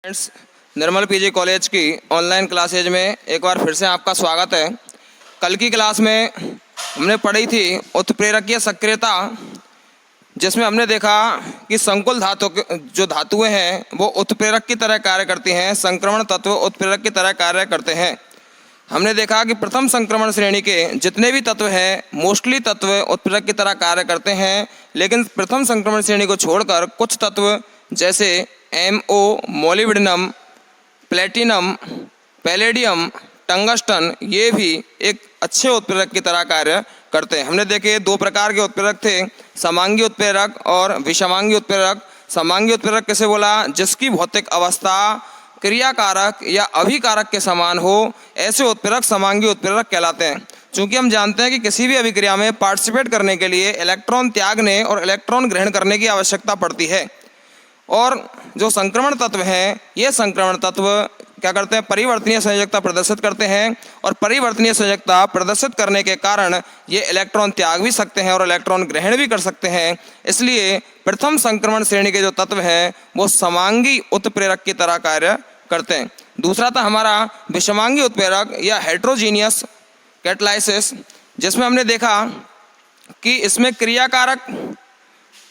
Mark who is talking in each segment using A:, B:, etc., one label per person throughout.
A: Friends, निर्मल PG college की online classes में एक बार फिर से आपका स्वागत है। कल की क्लास में हमने पढ़ी थी उत्प्रेरकीय सक्रियता, जिसमें हमने देखा कि संकुल धातु जो धातुएं हैं वो उत्प्रेरक की तरह कार्य करती हैं, संक्रमण तत्व उत्प्रेरक की तरह कार्य करते हैं। हमने देखा कि प्रथम संक्रमण श्रेणी के जितने भी तत्व हैं मोस्टली तत्व उत्प्रेरक की तरह कार्य करते हैं, लेकिन प्रथम संक्रमण श्रेणी को छोड़कर कुछ तत्व जैसे MO, molybdenum, platinum, palladium, tungsten, ये भी एक अच्छे उत्प्रेरक की तरह कार्य करते हैं। हमने देखे दो प्रकार के उत्प्रेरक थे, समांगी उत्प्रेरक और विषमांगी उत्प्रेरक। समांगी उत्प्रेरक किसे बोला? जिसकी भौतिक अवस्था क्रियाकारक या अभिकारक के समान हो, ऐसे उत्प्रेरक समांगी उत्प्रेरक कहलाते हैं। चूँकि हम जानते हैं कि किसी भी अभिक्रिया में पार्टिसिपेट करने के लिए इलेक्ट्रॉन त्यागने और इलेक्ट्रॉन ग्रहण करने की आवश्यकता पड़ती है, और जो संक्रमण तत्व हैं ये संक्रमण तत्व क्या करते हैं? परिवर्तनीय संयोजकता प्रदर्शित करते हैं, और परिवर्तनीय संयोजकता प्रदर्शित करने के कारण ये इलेक्ट्रॉन त्याग भी सकते हैं और इलेक्ट्रॉन ग्रहण भी कर सकते हैं। इसलिए प्रथम संक्रमण श्रेणी के जो तत्व हैं वो समांगी उत्प्रेरक की तरह कार्य करते हैं। दूसरा था हमारा विषमांगी उत्प्रेरक या हेट्रोजीनियस कैटालाइसिस, जिसमें हमने देखा कि इसमें क्रियाकारक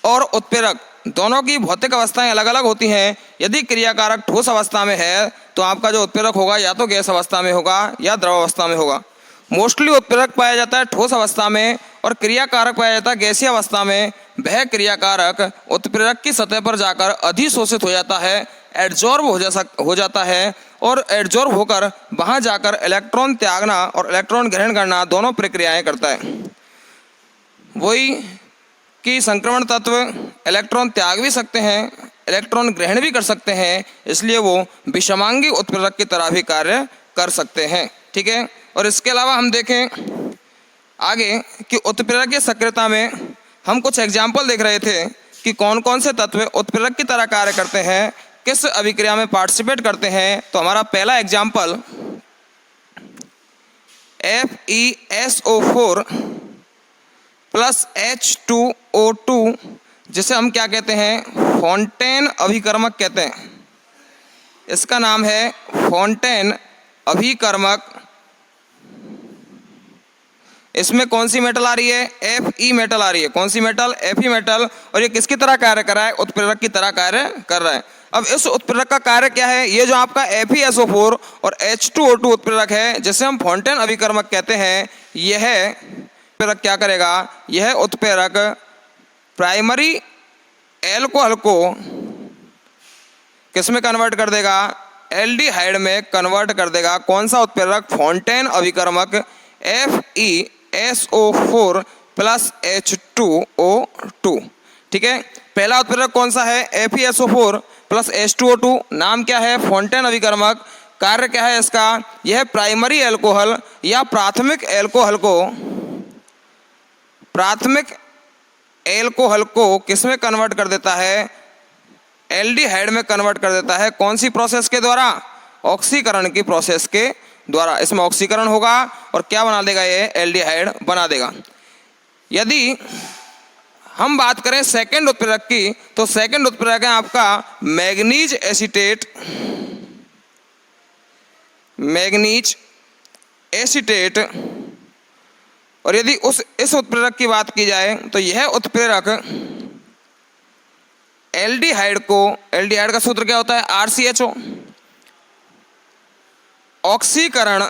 A: और उत्प्रेरक दोनों की भौतिक अवस्थाएं अलग अलग होती हैं। यदि क्रियाकारक ठोस अवस्था में है तो आपका जो उत्प्रेरक होगा या तो गैस अवस्था में होगा या द्रव अवस्था में होगा। मोस्टली उत्प्रेरक पाया जाता है ठोस अवस्था में और क्रियाकारक पाया जाता है गैसीय अवस्था में। वह क्रियाकारक उत्प्रेरक की सतह पर जाकर अधिशोषित हो जाता है, एडजॉर्ब हो जाता है, और एडजॉर्ब होकर वहाँ जाकर इलेक्ट्रॉन त्यागना और इलेक्ट्रॉन ग्रहण करना दोनों प्रक्रियाएँ करता है। वही कि संक्रमण तत्व इलेक्ट्रॉन त्याग भी सकते हैं, इलेक्ट्रॉन ग्रहण भी कर सकते हैं, इसलिए वो विषमांगी उत्प्रेरक की तरह भी कार्य कर सकते हैं। ठीक है, और इसके अलावा हम देखें आगे कि उत्प्रेरकीय सक्रियता में हम कुछ एग्जाम्पल देख रहे थे कि कौन कौन से तत्व उत्प्रेरक की तरह कार्य करते हैं, किस अभिक्रिया में पार्टिसिपेट करते हैं। तो हमारा पहला एग्जाम्पल FeSO4 प्लस H2O2, जिसे हम क्या कहते हैं? फॉन्टेन अभिकर्मक कहते हैं। इसका नाम है फॉन्टेन अभिकर्मक। इसमें कौन सी मेटल आ रही है? Fe मेटल आ रही है। कौन सी मेटल? Fe metal. और ये किसकी तरह कार्य कर रहा है? उत्प्रेरक की तरह कार्य कर रहा है। अब इस उत्प्रेरक का कार्य क्या है? ये जो आपका FeSO4 और H2O2 उत्प्रेरक है, जिसे हम फॉन्टेन अभिकर्मक कहते हैं, यह उत्प्रेरक क्या करेगा? यह उत्प्रेरक प्राइमरी एल्कोहल को किस में कन्वर्ट कर देगा? एल्डिहाइड में कन्वर्ट कर देगा। कौन सा उत्प्रेरक? फॉन्टेन अभिकर्मक FeSO4 प्लस H2O2। ठीक है, पहला उत्प्रेरक कौन सा है? FeSO4 plus H2O2। नाम क्या है? फॉन्टेन अभिकर्मक। कार्य क्या है इसका? यह प्राइमरी एल्कोहल या प्राथमिक एल्कोहल को किस में कन्वर्ट कर देता है? एल्डिहाइड में कन्वर्ट कर देता है। कौन सी प्रोसेस के द्वारा? ऑक्सीकरण की प्रोसेस के द्वारा। इसमें ऑक्सीकरण होगा और क्या बना देगा? ये एल्डिहाइड बना देगा। यदि हम बात करें सेकंड उत्प्रेरक की, तो सेकंड उत्प्रेरक है आपका मैग्नीज एसीटेट। और यदि इस उत्प्रेरक की बात की जाए तो यह उत्प्रेरक एल्डिहाइड का सूत्र क्या होता है? RCHO। ऑक्सीकरण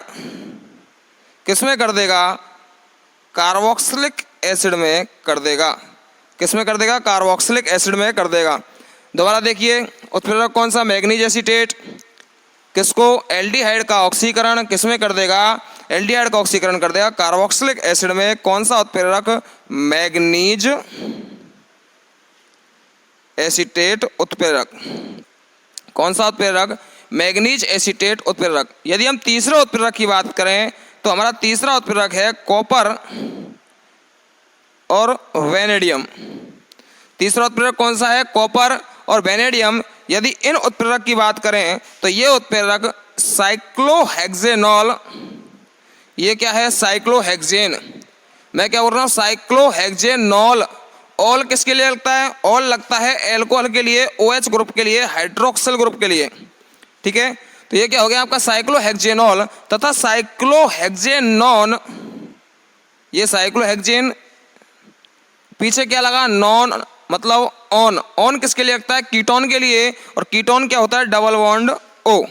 A: किसमें कर देगा? कार्बोक्सिलिक एसिड में कर देगा। किसमें कर देगा? कार्बोक्सिलिक एसिड में कर देगा। दोबारा देखिए, उत्प्रेरक कौन सा? Manganese acetate. किसको? एल्डिहाइड का ऑक्सीकरण किसमें कर देगा? एल्डिहाइड का ऑक्सीकरण कर देगा कार्बोक्सिलिक एसिड में। कौन सा उत्प्रेरक? मैग्नीज एसीटेट उत्प्रेरक। कौन सा उत्प्रेरक? मैग्नीज एसीटेट उत्प्रेरक। यदि हम तीसरे उत्प्रेरक की बात करें तो हमारा तीसरा उत्प्रेरक है कॉपर और वेनेडियम। तीसरा उत्प्रेरक कौन सा है? कॉपर और वेनेडियम। यदि इन उत्प्रेरक की बात करें तो ये उत्प्रेरक साइक्लोहेक्सेनॉल, ये क्या है? साइक्लोहेक्सेन। मैं क्या बोल रहा हूँ? साइक्लोहेक्सेनॉल। ऑल किसके लिए लगता है? ऑल लगता है एल्कोहल के लिए, OH ग्रुप के लिए, हाइड्रोक्सिल ग्रुप के लिए। ठीक है। तो ये क्या हो गया आपका साइक्लोहेक्जेनॉल तथा साइक्लोहेक्जेनॉन। ये साइक्लोहेक्जेन पीछे क्या लगा नॉन मतलब ऑन। ऑन किसके लिए लगता है? कीटोन के लिए। और कीटोन क्या होता है? Double bond O.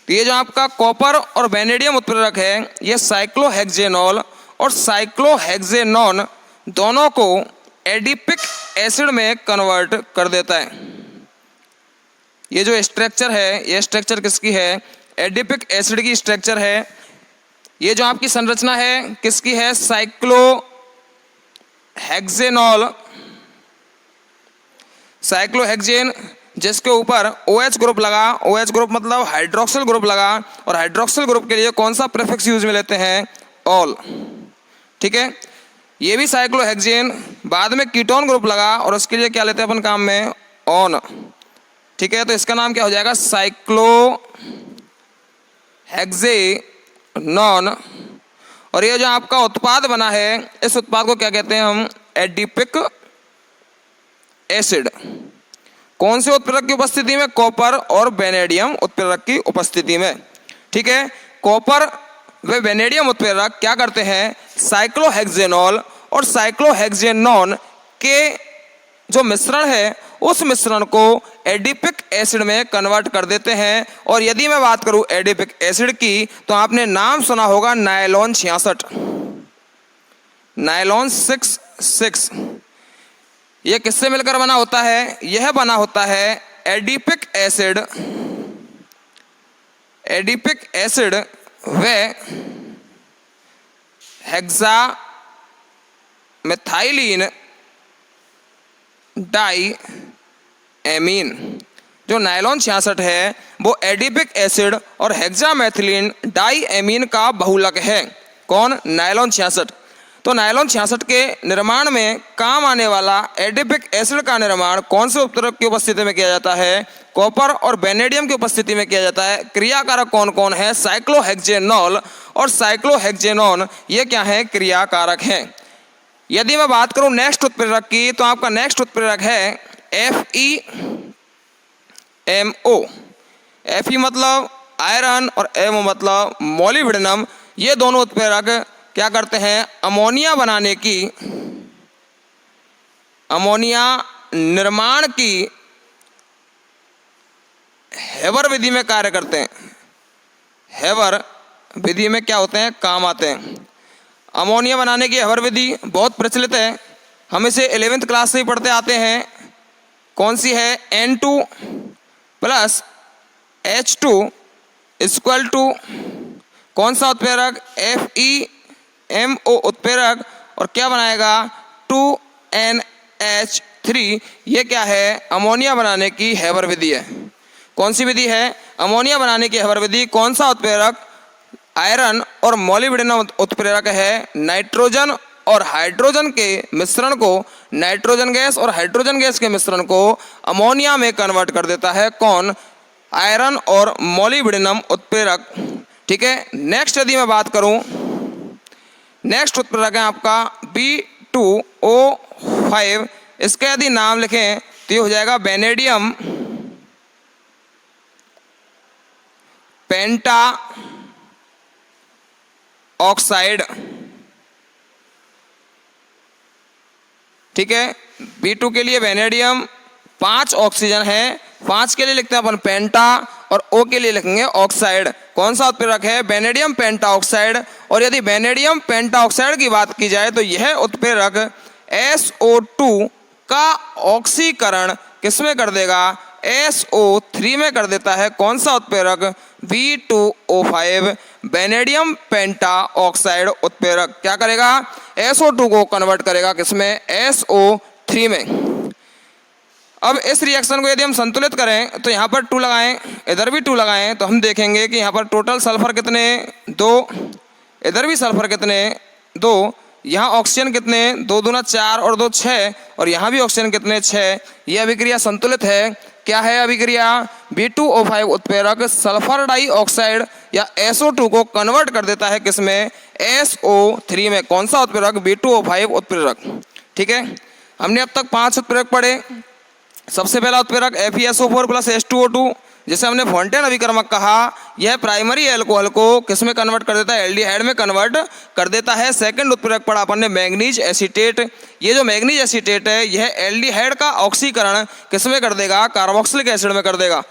A: तो ये जो आपका कॉपर और वेनेडियम उत्प्रेरक है ये साइक्लोहेक्जेनॉल और साइक्लोहेक्जेनॉन दोनों को एडिपिक एसिड में कन्वर्ट कर देता है। ये जो स्ट्रक्चर है ये स्ट्रक्चर किसकी है? एडिपिक एसिड की स्ट्रक्चर है। ये जो आपकी संरचना है किसकी है? साइक्लोहेक्जेनॉल। साइक्लोहेक्जेन जिसके ऊपर OH ग्रुप लगा, OH ग्रुप मतलब हाइड्रोक्सिल ग्रुप लगा, और हाइड्रोक्सिल ग्रुप के लिए कौन सा प्रीफिक्स यूज में लेते हैं? ऑल। ठीक है। ये भी साइक्लोहेक्जेन बाद में कीटोन ग्रुप लगा और उसके लिए क्या लेते हैं अपन काम में? ऑन। ठीक है। तो इसका नाम क्या हो जाएगा? साइक्लोहेक्जेनॉन। और ये जो आपका उत्पाद बना है इस उत्पाद को क्या कहते हैं हम? Adipic acid. कौन से उत्प्रेरक की उपस्थिति में? कॉपर और वेनेडियम उत्प्रेरक की उपस्थिति में। ठीक है। कॉपर व वेनेडियम उत्प्रेरक क्या करते हैं? साइक्लोहेक्जेनॉल और साइक्लोहेक्जेनॉन के जो मिश्रण है उस मिश्रण को एडिपिक एसिड में कन्वर्ट कर देते हैं। और यदि मैं बात करूं एडिपिक एसिड की तो आपने नाम सुना होगा नायलॉन 66, नायलॉन 66। यह किससे मिलकर बना होता है? यह बना होता है एडिपिक एसिड, एडिपिक एसिड व हेक्सा मिथाइलिन डाई एमीन। जो नायलॉन 66 है वो एडिपिक एसिड और हेक्सामेथिलीन डाई एमीन का बहुलक है। कौन? नायलॉन 66। तो नायलॉन 66 के निर्माण में काम आने वाला एडिपिक एसिड का निर्माण कौन से उत्प्रेरक की उपस्थिति में किया जाता है? कॉपर और वेनेडियम की उपस्थिति में किया जाता है। क्रियाकारक कौन कौन है? साइक्लोहेक्जेनॉल और साइक्लोहेक्जेनॉन ये क्या है? क्रियाकारक हैं। यदि मैं बात करूं नेक्स्ट उत्प्रेरक की तो आपका नेक्स्ट उत्प्रेरक है FeMO। Fe मतलब आयरन और MO मतलब मोलिब्डेनम। ये दोनों उत्प्रेरक क्या करते हैं? अमोनिया बनाने की, अमोनिया निर्माण की हेबर विधि में कार्य करते हैं। हेबर विधि में क्या होते हैं? काम आते हैं। अमोनिया बनाने की हेबर विधि बहुत प्रचलित है, हम इसे 11th क्लास से ही पढ़ते आते हैं। कौन सी है? N2 plus H2 equal to कौन सा उत्प्रेरक? FeMO उत्प्रेरक। और क्या बनाएगा? 2NH3। ये क्या है? अमोनिया बनाने की हेबर विधि है। कौन सी विधि है? अमोनिया बनाने की हेबर विधि। कौन सा उत्प्रेरक? आयरन और मोलिब्डेनम उत्प्रेरक है। नाइट्रोजन और हाइड्रोजन के मिश्रण को, नाइट्रोजन गैस और हाइड्रोजन गैस के मिश्रण को अमोनिया में कन्वर्ट कर देता है। कौन? आयरन और मोलिब्डेनम उत्प्रेरक। ठीक है। नेक्स्ट यदि मैं बात करूं, नेक्स्ट उत्प्रेरक है आपका B2O5। इसका यदि नाम लिखें तो ये हो जाएगा वेनेडियम पेंटा ऑक्साइड। ठीक है। B2 के लिए वेनेडियम 5 ऑक्सीजन है, 5 के लिए लिखते हैं अपन पेंटा और O के लिए लिखेंगे ऑक्साइड। कौन सा उत्प्रेरक है? Vanadium penta oxide. और यदि वेनेडियम पेंटा ऑक्साइड की बात की जाए तो यह उत्प्रेरक SO2 का ऑक्सीकरण किसमें कर देगा? SO3 में कर देता है। कौन सा उत्प्रेरक? B2O5 वेनेडियम पेंटा ऑक्साइड उत्प्रेरक क्या करेगा? SO2 को कन्वर्ट करेगा किसमें? SO3 में। अब इस रिएक्शन को यदि हम संतुलित करें तो यहाँ पर 2 लगाएं, इधर भी 2 लगाएं तो हम देखेंगे कि यहाँ पर टोटल सल्फर कितने? 2। इधर भी सल्फर कितने? 2। यहाँ ऑक्सीजन कितने? 2 दूना 4 और 2 6। और यहाँ भी ऑक्सीजन कितने? 6। यह अभिक्रिया संतुलित है। क्या है अभिक्रिया? B2O5 उत्प्रेरक सल्फर डाइऑक्साइड या SO2 को कन्वर्ट कर देता है किसमें? SO3 में। कौन सा उत्प्रेरक? B2O5 उत्प्रेरक। ठीक है। हमने अब तक 5 उत्प्रेरक पढ़े। सबसे पहला उत्प्रेरक FeSO4 प्लस H2O2 जिसे हमने फोंटेन अभिकर्मक कहा, यह प्राइमरी अल्कोहल को किस में कन्वर्ट कर देता है? एल्डिहाइड में कन्वर्ट कर देता है। सेकंड उत्प्रेरक पढ़ा अपन ने मैग्नीज एसीटेट। ये जो मैग्नीज एसीटेट है यह एल्डिहाइड का ऑक्सीकरण किस में कर देगा? कार्बोक्सिलिक एसिड में कर देगा।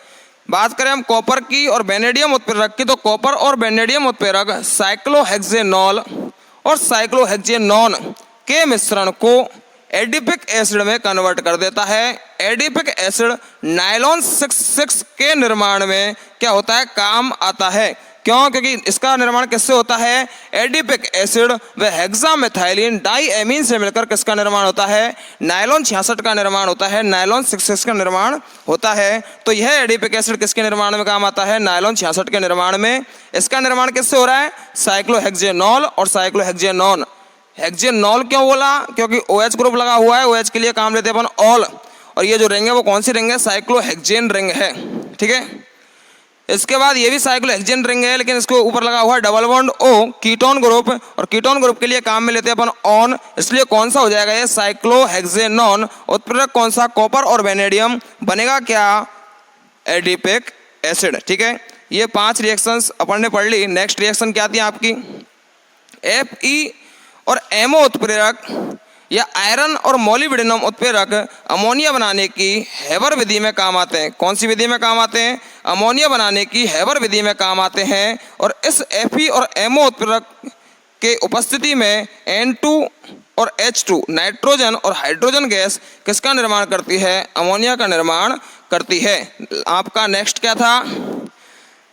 A: बात करें हम कॉपर की और वेनेडियम उत्प्रेरक की, तो कॉपर और वेनेडियम उत्प्रेरक साइक्लोहेक्सेनॉल और साइक्लोहेक्सेनॉन के मिश्रण को एडिपिक एसिड में कन्वर्ट कर देता है। एडिपिक एसिड नायलॉन 6 के निर्माण में क्या होता है? काम आता है। क्यों? क्योंकि इसका निर्माण किससे होता है? एडिपिक एसिड व हेक्सामेथाइलिन डाइएमीन से मिलकर किसका निर्माण होता है? नायलॉन 66 का निर्माण होता है, नायलॉन 66 का निर्माण होता है। तो यह एडिपिक एसिड किसके निर्माण में काम आता है? नायलॉन 66 के निर्माण में। इसका निर्माण किससे हो रहा है? साइक्लोहेक्सेनॉल और साइक्लोहेक्सेनॉन। हेक्सेनॉल क्यों बोला? क्योंकि OH ग्रुप लगा हुआ है, OH के लिए काम लेते हैं अपन ऑल, और ये जो रिंग है वो कौन सी रिंग है? साइक्लोहेक्सेन रिंग है। ठीक है, इसके बाद ये भी साइक्लोहेक्सेन रिंग है, लेकिन इसके ऊपर लगा हुआ है double bond O, ketone group, और कीटोन ग्रुप के लिए काम में लेते हैं अपन ऑन, इसलिए कौन सा हो जाएगा? ये साइक्लोहेक्सेनॉन। उत्प्रेरक कौन सा? कॉपर और वेनेडियम। बनेगा क्या? Adipic acid. ठीक है, ये 5 रिएक्शंस अपन ने पढ़ ली। नेक्स्ट रिएक्शन क्या थी आपकी? Fe और MO उत्प्रेरक या आयरन और मोलिब्डेनम उत्प्रेरक अमोनिया बनाने की हेबर विधि में काम आते हैं। कौन सी विधि में काम आते हैं? अमोनिया बनाने की हेबर विधि में काम आते हैं। और इस Fe और MO उत्प्रेरक के उपस्थिति में N2 और H2 नाइट्रोजन और हाइड्रोजन गैस किसका निर्माण करती है? अमोनिया का निर्माण करती है। आपका नेक्स्ट क्या था?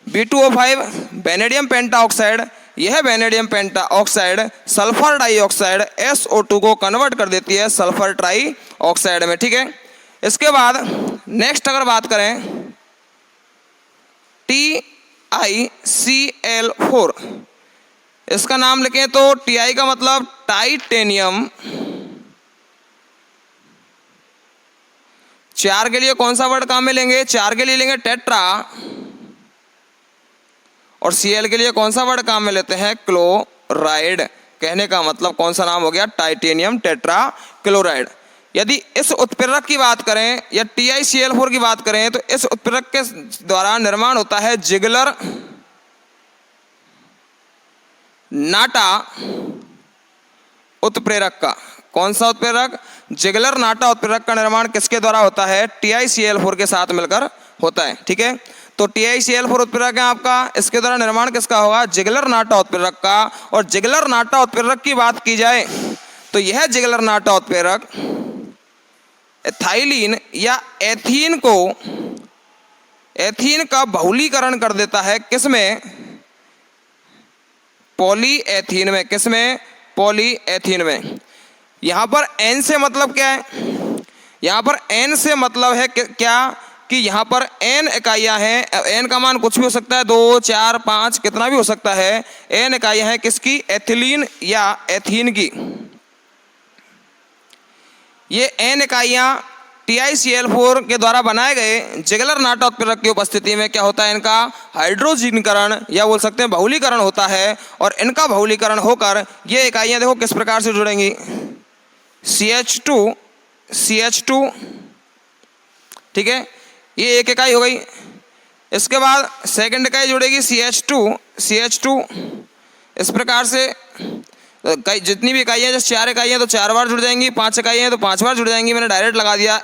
A: B2O5 vanadium penta oxide. यह vanadium penta oxide sulphur dioxide SO2 को कन्वर्ट कर देती है सल्फर ट्राई ऑक्साइड में। ठीक है, इसके बाद नेक्स्ट अगर बात करें TiCl4, इसका नाम लिखें तो Ti का मतलब टाइटेनियम। 4 के लिए कौन सा वर्ड काम में लेंगे? 4 के लिए लेंगे टेट्रा, और Cl के लिए कौन सा वर्ड काम में लेते हैं? क्लोराइड। कहने का मतलब कौन सा नाम हो गया? Titanium tetra chloride. यदि इस उत्प्रेरक की बात करें या TiCl4 की बात करें तो इस उत्प्रेरक के द्वारा निर्माण होता है जिगलर नाटा उत्प्रेरक का। कौन सा उत्प्रेरक? जिगलर नाटा उत्प्रेरक का निर्माण किसके द्वारा होता है? TiCl4 के साथ मिलकर होता है। ठीक है, तो TiCl4 उत्प्रेरक है आपका, इसके द्वारा निर्माण किसका होगा? जिगलर नाटा उत्प्रेरक का। और जिगलर नाटा उत्प्रेरक की बात की जाए तो यह जिगलर नाटा उत्प्रेरक एथाइलिन या एथीन का बहुलीकरण कर देता है। किसमें? पॉलीएथीन में। किसमें? पॉलीएथीन में। यहाँ पर N से मतलब क्या है? यहाँ पर N से मतलब है क्या कि यहाँ पर N इकाइयाँ हैं। N का मान कुछ भी हो सकता है, 2, 4, 5, कितना भी हो सकता है। N इकाइयाँ हैं किसकी? एथिलीन या एथीन की। ये N इकाइयाँ TiCl4 के द्वारा बनाए गए जिगलर नाटा उत्प्रेरक की उपस्थिति में क्या होता है? इनका हाइड्रोजीनीकरण या बोल सकते हैं बहुलीकरण होता है। और इनका बहुलीकरण होकर ये इकाइयाँ देखो किस प्रकार से जुड़ेंगी? CH2। ठीक है, ये एक इकाई हो गई। इसके बाद सेकंड इकाई जुड़ेगी CH2। इस प्रकार से जितनी भी इकाइयाँ, जैसे 4 इकाइयाँ तो 4 बार जुड़ जाएंगी, 5 इकाइयाँ तो 5 बार जुड़ जाएंगी। मैंने डायरेक्ट लगा दिया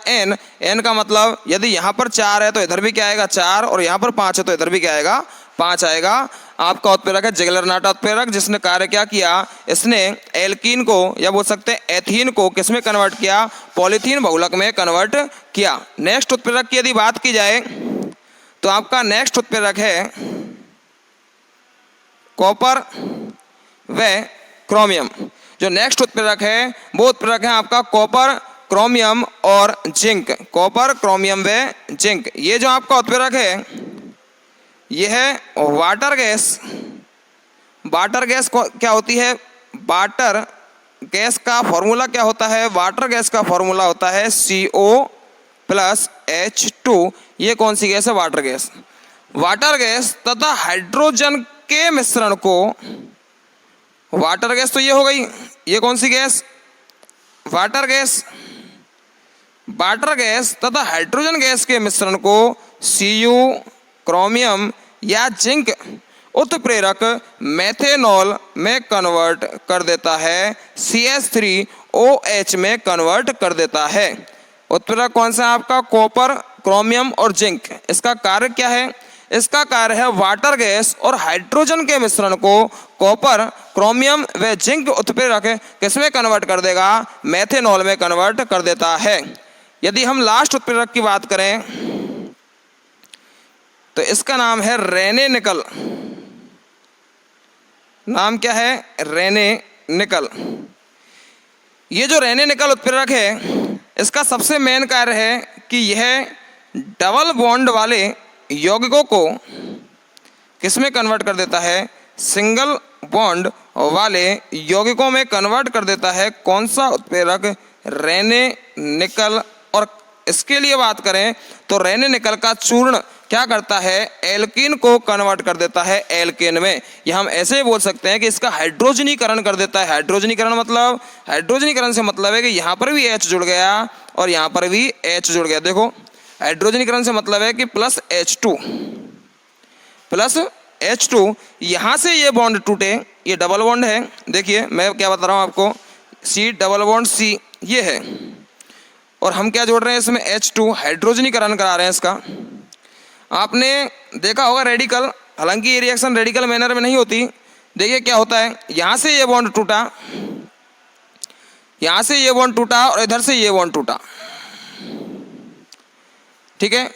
A: N का मतलब यदि यहाँ पर 4 है तो इधर भी क्या आएगा? 4, और यहाँ पर 5 है तो इधर भी क्या आएगा? 5 आएगा। आपका उत्प्रेरक है जिगलर नाटा उत्प्रेरक, जिसने कार्य क्या किया? इसने एल्कीन को या बोल सकते हैं एथीन को किस में कन्वर्ट किया? पॉलीथीन बहुलक में कन्वर्ट किया। नेक्स्ट उत्प्रेरक की यदि बात की जाए तो आपका नेक्स्ट उत्प्रेरक है कॉपर व क्रोमियम। जो नेक्स्ट उत्प्रेरक है वो उत्प्रेरक है आपका कॉपर, क्रोमियम और जिंक। कॉपर, क्रोमियम व जिंक। ये जो आपका उत्प्रेरक है ये है वाटर गैस। वाटर गैस क्या होती है? वाटर गैस का फॉर्मूला क्या होता है? वाटर गैस का फॉर्मूला होता है CO+H2। ये कौन सी गैस है? Water gas. वाटर गैस तथा हाइड्रोजन के मिश्रण को, वाटर गैस तो ये हो गई, ये कौन सी gas? Water gas. Water gas तथा हाइड्रोजन गैस के मिश्रण को क्रोमियम या जिंक उत्प्रेरक मेथेनॉल में कन्वर्ट कर देता है, CH3OH में कन्वर्ट कर देता है। उत्प्रेरक कौन सा है आपका? कॉपर, क्रोमियम और जिंक। इसका कार्य क्या है? इसका कार्य है वाटर गैस और हाइड्रोजन के मिश्रण को कॉपर, क्रोमियम व जिंक उत्प्रेरक किसमें कन्वर्ट कर देगा? मेथेनॉल में कन्वर्ट कर देता है। यदि हम लास्ट उत्प्रेरक की बात करें तो इसका नाम है रेने निकल। नाम क्या है? रेने निकल। ये जो रेने निकल उत्प्रेरक है, इसका सबसे मेन कार्य है कि यह डबल बॉन्ड वाले यौगिकों को किसमें कन्वर्ट कर देता है? सिंगल बॉन्ड वाले यौगिकों में कन्वर्ट कर देता है। कौन सा उत्प्रेरक? रेने निकल। और इसके लिए बात करें तो रेने निकल का चूर्ण क्या करता है? एल्कीन को कन्वर्ट कर देता है एल्केन में। या हम ऐसे ही बोल सकते हैं कि इसका हाइड्रोजनीकरण कर देता है। हाइड्रोजनीकरण मतलब, हाइड्रोजनीकरण से मतलब है कि यहाँ पर भी H जुड़ गया और यहाँ पर भी H जुड़ गया। देखो, हाइड्रोजनीकरण से मतलब है कि प्लस H2 यहाँ से ये बॉन्ड टूटे, ये डबल बॉन्ड है। देखिए मैं क्या बता रहा हूँ आपको, C डबल बॉन्ड C ये है, और हम क्या जोड़ रहे हैं इसमें? H2, हाइड्रोजनीकरण करा रहे हैं इसका। आपने देखा होगा रेडिकल, हालांकि ये रिएक्शन रेडिकल मैनर में नहीं होती। देखिए क्या होता है, यहाँ से ये बॉन्ड टूटा, यहाँ से ये बॉन्ड टूटा और इधर से ये बॉन्ड टूटा, ठीक है।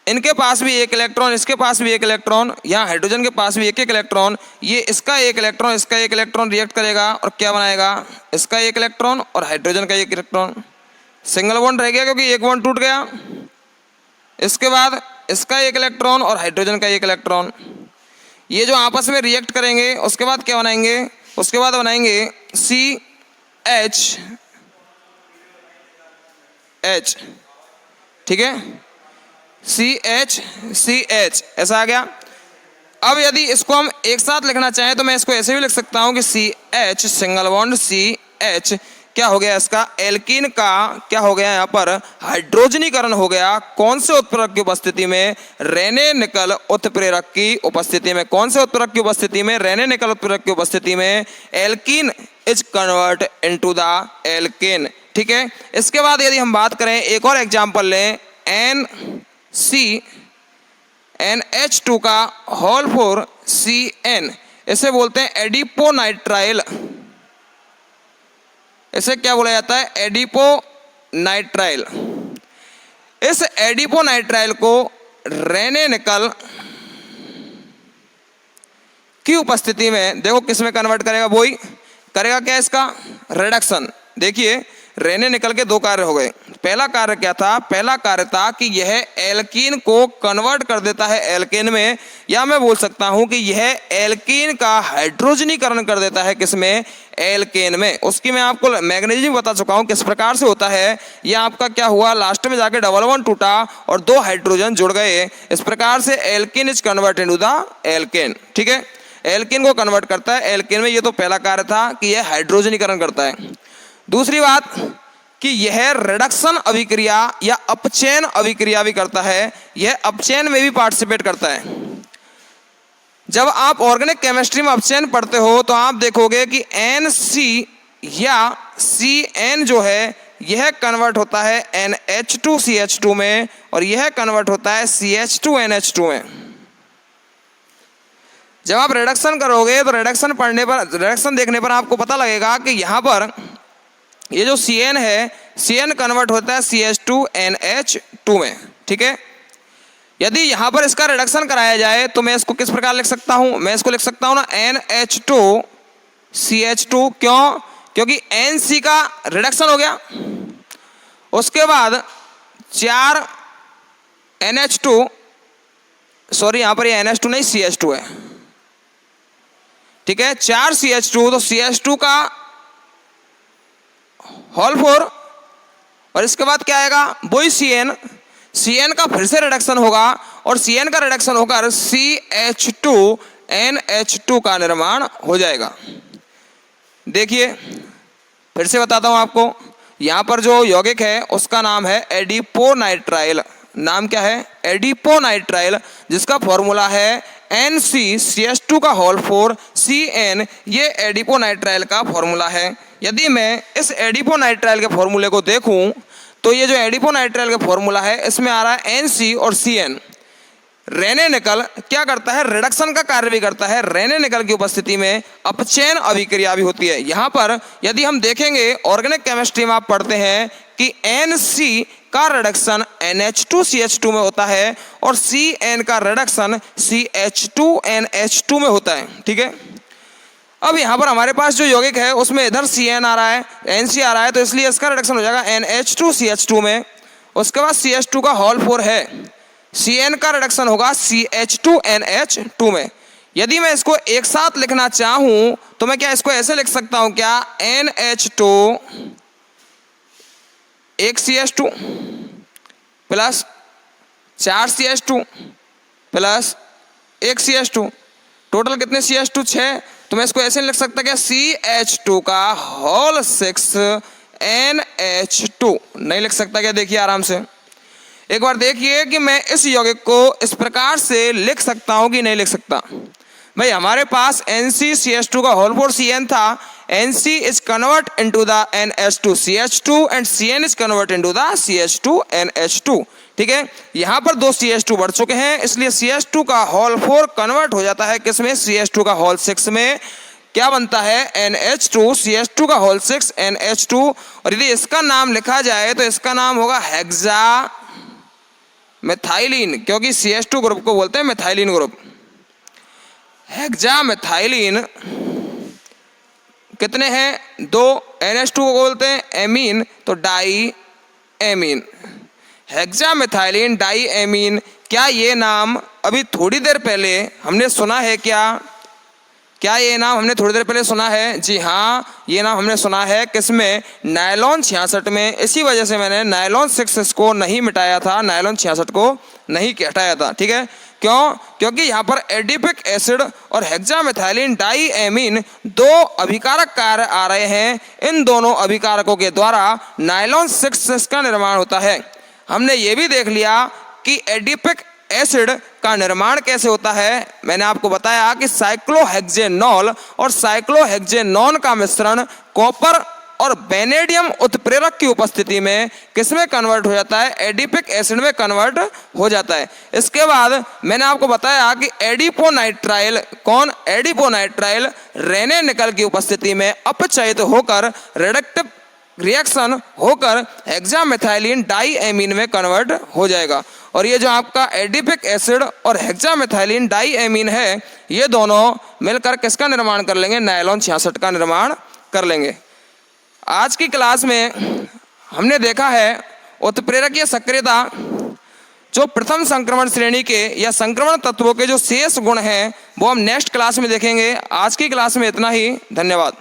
A: इनके पास भी एक इलेक्ट्रॉन, इसके पास भी एक इलेक्ट्रॉन, यहाँ हाइड्रोजन के पास भी एक एक इलेक्ट्रॉन। ये इसका एक इलेक्ट्रॉन, इसका एक इलेक्ट्रॉन रिएक्ट करेगा और क्या बनाएगा? इसका एक इलेक्ट्रॉन और हाइड्रोजन का एक इलेक्ट्रॉन। सिंगल बॉन्ड रह गया क्योंकि एक बॉन्ड टूट गया। इसके बाद इसका एक इलेक्ट्रॉन और हाइड्रोजन का एक इलेक्ट्रॉन, ये जो आपस में रिएक्ट करेंगे उसके बाद क्या बनाएंगे? उसके बाद बनाएंगे CH, ठीक है, CH ऐसा आ गया। अब यदि इसको हम एक साथ लिखना चाहें तो मैं इसको ऐसे भी लिख सकता हूं कि CH सिंगल बॉन्ड CH क्या हो गया? इसका एल्कीन का क्या हो गया? यहाँ पर हाइड्रोजनीकरण हो गया। कौन से उत्प्रेरक की उपस्थिति में? रेने निकल उत्प्रेरक की उपस्थिति में। कौन से उत्प्रेरक की उपस्थिति में? रेने निकल उत्प्रेरक की उपस्थिति में alkene is convert into the alkene, ठीक है। इसके बाद यदि हम बात करें, एक और एग्जांपल लें, NH2 का होल 4 CN, इसे बोलते हैं एडिपोनाइट्राइल। इसे क्या बोला जाता है? एडिपोनाइट्राइल। इस एडिपोनाइट्राइल को रेने निकल की उपस्थिति में देखो किस में कन्वर्ट करेगा? वही करेगा क्या? इसका रिडक्शन। देखिए रेने निकल के दो कार्य हो गए। पहला कार्य क्या था? पहला कार्य था कि यह एल्कीन को कन्वर्ट कर देता है एल्केन में, या मैं बोल सकता हूं कि यह एल्कीन का हाइड्रोजनीकरण कर देता है किसमें? एल्केन में। उसकी मैं आपको मैग्नीशियम बता चुका हूं किस प्रकार से होता है। यह आपका क्या हुआ? लास्ट में जाके डबल बॉन्ड टूटा और दो हाइड्रोजन जुड़ गए। इस प्रकार से alkene is convert into the alkene, ठीक है। एल्कीन को कन्वर्ट करता है एल्केन में। ये तो पहला कार्य था कि यह हाइड्रोजनीकरण करता है। दूसरी बात कि यह रिडक्शन अभिक्रिया या अपचयन अभिक्रिया भी करता है। यह अपचयन में भी पार्टिसिपेट करता है। जब आप ऑर्गेनिक केमिस्ट्री में अपचयन पढ़ते हो तो आप देखोगे कि NC या CN जो है यह कन्वर्ट होता है NH2CH2 में, और यह कन्वर्ट होता है CH2NH2 में। जब आप रिडक्शन करोगे तो रिडक्शन पढ़ने पर, रिडक्शन देखने पर आपको पता लगेगा कि यहाँ पर ये जो CN है, CN कन्वर्ट होता है CH2NH2 में, ठीक है। यदि यहाँ पर इसका रिडक्शन कराया जाए तो मैं इसको किस प्रकार लिख सकता हूँ? मैं इसको लिख सकता हूँ ना NH2CH2। क्यों? क्योंकि NC का रिडक्शन हो गया, उसके बाद 4 NH2, सॉरी यहाँ पर ये NH2 नहीं CH2 है, ठीक है। 4 CH2, तो CH2 का होल 4, और इसके बाद क्या आएगा? वही CN का फिर से रिडक्शन होगा, और CN का रिडक्शन होकर CH2NH2 का निर्माण हो जाएगा। देखिए फिर से बताता हूं आपको, यहां पर जो यौगिक है उसका नाम है एडिपोनाइट्राइल। नाम क्या है, एडिपोनाइट्राइल, जिसका फॉर्मूला है NaCH2 का होल 4 CN। ये एडिपोनाइट्राइल का फॉर्मूला है। यदि मैं इस एडिपोनाइट्राइल के फॉर्मूले को देखूं तो ये जो एडिपोनाइट्राइल का फॉर्मूला है इसमें आ रहा है NC और CN। रेने निकल क्या करता है, रिडक्शन का कार्य भी करता है। रेने निकल की उपस्थिति में अपचयन अभिक्रिया भी होती है। यहाँ पर यदि हम देखेंगे ऑर्गेनिक केमिस्ट्री में आप पढ़ते हैं कि NC का रिडक्शन NH2CH2 में होता है और CN का रिडक्शन CH2NH2 में होता है। ठीक है, अब यहाँ पर हमारे पास जो यौगिक है उसमें इधर CN आ रहा है, NC आ रहा है, तो इसलिए इसका रिडक्शन हो जाएगा NH2CH2 में। उसके बाद CH2 का होल 4 है, CN का रिडक्शन होगा CH2NH2 में। यदि मैं इसको एक साथ लिखना चाहूं तो मैं क्या इसको ऐसे लिख सकता हूं क्या, NH2 एक CH2 plus 4 CH2 plus 1 CH2, total कितने CH2, 6। तो मैं इसको ऐसे लिख सकता क्या, CH2 का होल 6 NH2। नहीं लिख सकता क्या, देखिए आराम से एक बार देखिए कि मैं इस यौगिक को इस प्रकार से लिख सकता हूं कि नहीं लिख सकता। भाई हमारे पास NaCH2 का होल 4 CN था, NC is convert into the NH2CH2 and CN is convert into the CH2NH2। ठीक है, यहाँ पर 2 CH2 बढ़ चुके हैं, इसलिए CH2 का होल 4 कन्वर्ट हो जाता है किसमें, CH2 का होल 6 में। क्या बनता है, NH2CH2 का होल 6 NH2। और यदि इसका नाम लिखा जाए तो इसका नाम होगा हेक्सा मेथाइलिन, क्योंकि CH2 ग्रुप को बोलते हैं मेथाइलिन ग्रुप। हेक्सा मेथाइलिन कितने हैं, 2। NH2 को बोलते हैं एमीन, तो diamine, hexamethylenediamine. क्या ये नाम अभी थोड़ी देर पहले हमने सुना है क्या ये नाम हमने थोड़ी देर पहले सुना है? जी हाँ, ये नाम हमने सुना है किसमें, नायलॉन 66 में। इसी वजह से मैंने नायलॉन 6 को नहीं मिटाया था, नायलॉन 66 को नहीं हटाया था। ठीक है, क्यों, क्योंकि यहाँ पर एडिपिक एसिड और हेक्सामेथाइलिन डाईएमीन 2 अभिकारक कार्य आ रहे हैं। इन दोनों अभिकारकों के द्वारा नायलॉन 6 का निर्माण होता है। हमने ये भी देख लिया कि एडिपिक एसिड का निर्माण कैसे होता है। मैंने आपको बताया कि साइक्लोहेक्सेनॉल और साइक्लोहेक्सेनॉन का मिश्रण कॉपर और वेनेडियम उत्प्रेरक की उपस्थिति में किसमें कन्वर्ट हो जाता है, एडिपिक एसिड में कन्वर्ट हो जाता है। इसके बाद मैंने आपको बताया कि एडिपोनाइट्राइल, कौन, एडिपोनाइट्राइल रेने निकल की उपस्थिति में अपचयित होकर रिडक्टिव रिएक्शन होकर हेक्सामेथाइलिन डाईएमीन में कन्वर्ट हो जाएगा। और ये जो आपका एडिपिक एसिड और हेक्सामेथाइलिन डाईएमीन है, ये दोनों मिलकर किसका निर्माण कर लेंगे, नायलॉन 66 का निर्माण कर लेंगे। आज की क्लास में हमने देखा है उत्प्रेरकीय सक्रियता, जो प्रथम संक्रमण श्रेणी के या संक्रमण तत्वों के जो शेष गुण हैं वो हम नेक्स्ट क्लास में देखेंगे। आज की क्लास में इतना ही, धन्यवाद।